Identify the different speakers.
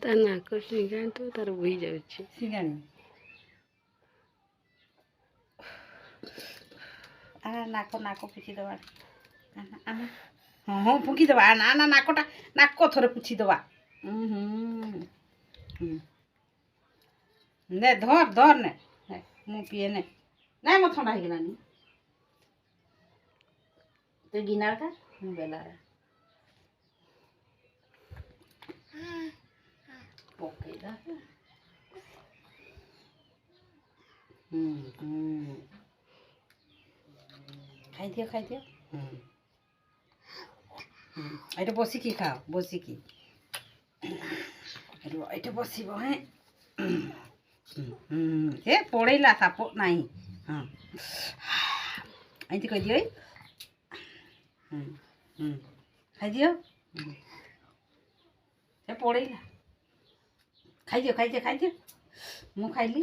Speaker 1: ତା ନାକ ସିଙ୍ଗାଣି ତ ତାର ବୋହି ଯାଉଛି।
Speaker 2: ସିଙ୍ଗାଣି ନାକ ନାକ ପୁଛିଦେବା ହଁ ହଁ ଫୁଙ୍କିଦେବା ନା ନା ନାକଟା ନାକ ଥରେ ପୁଛିଦେବା ନେ ଧର ଧର ନେ ମୁଁ ପିଏ ନେ ନାଇଁ ମୋ ଥଣ୍ଡା ହେଇଗଲାନି ତୁ ଗିନାରଟା ମୁଁ ବେଲାରେ ପକେଇଦା ଖାଇଦିଅ ଖାଇଦିଅ ଏଇଟା ବସିକି ଖାଅ ବସିକି ଏଇଟା ବସିବ ହେଁ ଏ ପଳେଇଲା ସାପ ନାହିଁ ହଁ ଏମିତି କହିଦିଅ ଖାଇଦିଅ ଏ ପଳେଇଲା ଖାଇଦିଅ ଖାଇଦିଅ ଖାଇଦିଅ ମୁଁ ଖାଇଲି